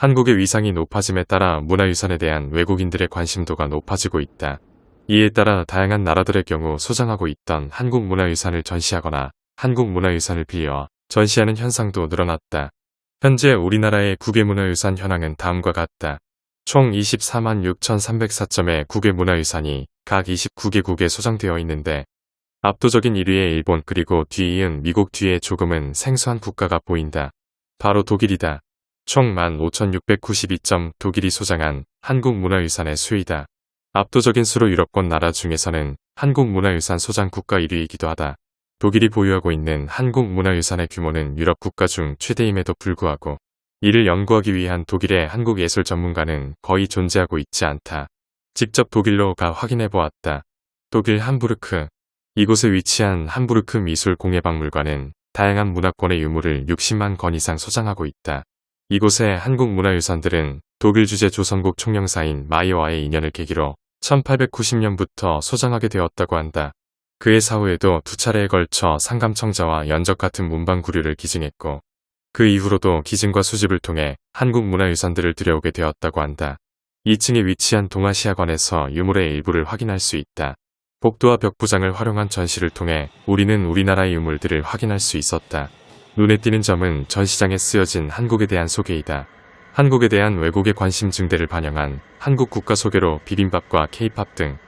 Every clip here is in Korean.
한국의 위상이 높아짐에 따라 문화유산에 대한 외국인들의 관심도가 높아지고 있다. 이에 따라 다양한 나라들의 경우 소장하고 있던 한국 문화유산을 전시하거나 한국 문화유산을 빌려 전시하는 현상도 늘어났다. 현재 우리나라의 국외문화유산 현황은 다음과 같다. 총 24만 6,304점의 국외문화유산이 각 29개국에 소장되어 있는데 압도적인 1위의 일본 그리고 뒤이은 미국 뒤에 조금은 생소한 국가가 보인다. 바로 독일이다. 총 15,692점 독일이 소장한 한국 문화유산의 수이다. 압도적인 수로 유럽권 나라 중에서는 한국 문화유산 소장 국가 1위이기도 하다. 독일이 보유하고 있는 한국 문화유산의 규모는 유럽 국가 중 최대임에도 불구하고 이를 연구하기 위한 독일의 한국 예술 전문가는 거의 존재하고 있지 않다. 직접 독일로 가 확인해 보았다. 독일 함부르크. 이곳에 위치한 함부르크 미술공예박물관은 다양한 문화권의 유물을 60만 건 이상 소장하고 있다. 이곳의 한국 문화유산들은 독일 주재 조선국 총영사인 마이어와의 인연을 계기로 1890년부터 소장하게 되었다고 한다. 그의 사후에도 두 차례에 걸쳐 상감청자와 연적 같은 문방구류를 기증했고 그 이후로도 기증과 수집을 통해 한국 문화유산들을 들여오게 되었다고 한다. 2층에 위치한 동아시아관에서 유물의 일부를 확인할 수 있다. 복도와 벽부장을 활용한 전시를 통해 우리는 우리나라의 유물들을 확인할 수 있었다. 눈에 띄는 점은 전시장에 쓰여진 한국에 대한 소개이다. 한국에 대한 외국의 관심 증대를 반영한 한국 국가 소개로 비빔밥과 케이팝 등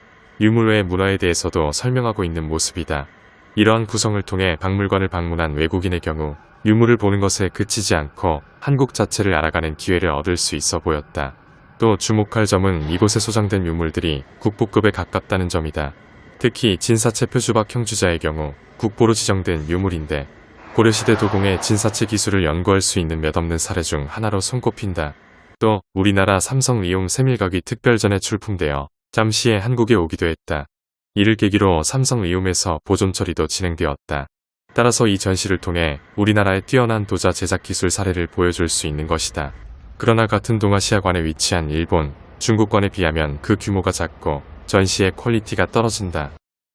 유물 외의 문화에 대해서도 설명하고 있는 모습이다. 이러한 구성을 통해 박물관을 방문한 외국인의 경우 유물을 보는 것에 그치지 않고 한국 자체를 알아가는 기회를 얻을 수 있어 보였다. 또 주목할 점은 이곳에 소장된 유물들이 국보급에 가깝다는 점이다. 특히 진사체 표주박 형주자의 경우 국보로 지정된 유물인데 고려시대 도공의 진사체 기술을 연구할 수 있는 몇 없는 사례 중 하나로 손꼽힌다. 또 우리나라 삼성의용 세밀각이 특별전에 출품되어 잠시에 한국에 오기도 했다. 이를 계기로 삼성의용에서 보존 처리도 진행되었다. 따라서 이 전시를 통해 우리나라의 뛰어난 도자 제작 기술 사례를 보여줄 수 있는 것이다. 그러나 같은 동아시아관에 위치한 일본, 중국관에 비하면 그 규모가 작고 전시의 퀄리티가 떨어진다.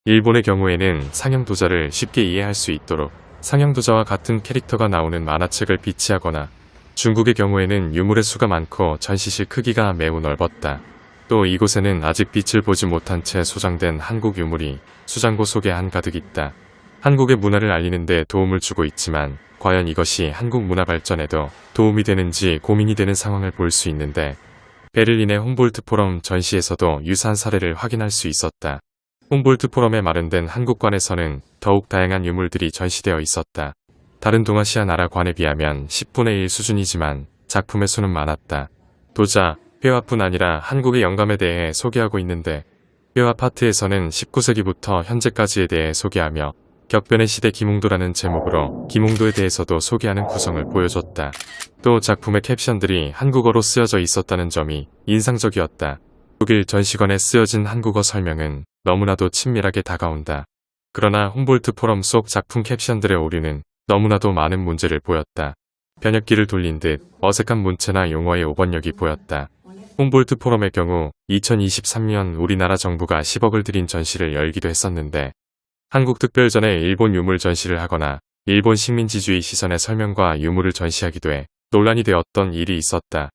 일본의 경우에는 상형 도자를 쉽게 이해할 수 있도록 상형 도자와 같은 캐릭터가 나오는 만화책을 비치하거나 중국의 경우에는 유물의 수가 많고 전시실 크기가 매우 넓었다. 또 이곳에는 아직 빛을 보지 못한 채 소장된 한국 유물이 수장고 속에 한가득 있다. 한국의 문화를 알리는 데 도움을 주고 있지만 과연 이것이 한국 문화 발전에도 도움이 되는지 고민이 되는 상황을 볼 수 있는데 베를린의 홈볼트 포럼 전시에서도 유사한 사례를 확인할 수 있었다. 홈볼트 포럼에 마련된 한국관에서는 더욱 다양한 유물들이 전시되어 있었다. 다른 동아시아 나라 관에 비하면 10분의 1 수준이지만 작품의 수는 많았다. 도자, 회화뿐 아니라 한국의 영감에 대해 소개하고 있는데 회화 파트에서는 19세기부터 현재까지에 대해 소개하며 격변의 시대 김웅도라는 제목으로 김웅도에 대해서도 소개하는 구성을 보여줬다. 또 작품의 캡션들이 한국어로 쓰여져 있었다는 점이 인상적이었다. 독일 전시관에 쓰여진 한국어 설명은 너무나도 친밀하게 다가온다. 그러나 홈볼트 포럼 속 작품 캡션들의 오류는 너무나도 많은 문제를 보였다. 번역기를 돌린 듯 어색한 문체나 용어의 오번역이 보였다. 홈볼트 포럼의 경우 2023년 우리나라 정부가 10억을 들인 전시를 열기도 했었는데 한국특별전에 일본 유물 전시를 하거나 일본 식민지주의 시선의 설명과 유물을 전시하기도 해 논란이 되었던 일이 있었다.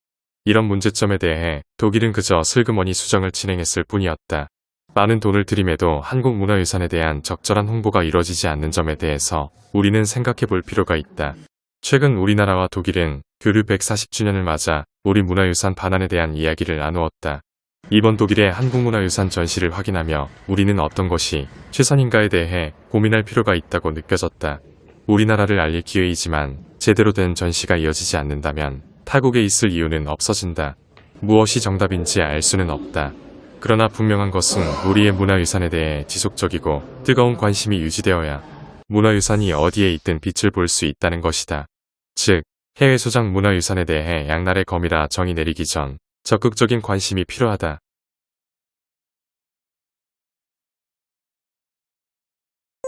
이런 문제점에 대해 독일은 그저 슬그머니 수정을 진행했을 뿐이었다. 많은 돈을 들임에도 한국 문화유산에 대한 적절한 홍보가 이뤄지지 않는 점에 대해서 우리는 생각해 볼 필요가 있다. 최근 우리나라와 독일은 교류 140주년을 맞아 우리 문화유산 반환에 대한 이야기를 나누었다. 이번 독일의 한국문화유산 전시를 확인하며 우리는 어떤 것이 최선인가에 대해 고민할 필요가 있다고 느껴졌다. 우리나라를 알릴 기회이지만 제대로 된 전시가 이어지지 않는다면 타국에 있을 이유는 없어진다. 무엇이 정답인지 알 수는 없다. 그러나 분명한 것은 우리의 문화유산에 대해 지속적이고 뜨거운 관심이 유지되어야 문화유산이 어디에 있든 빛을 볼 수 있다는 것이다. 즉, 해외 소장 문화유산에 대해 양날의 검이라 정의 내리기 전 적극적인 관심이 필요하다.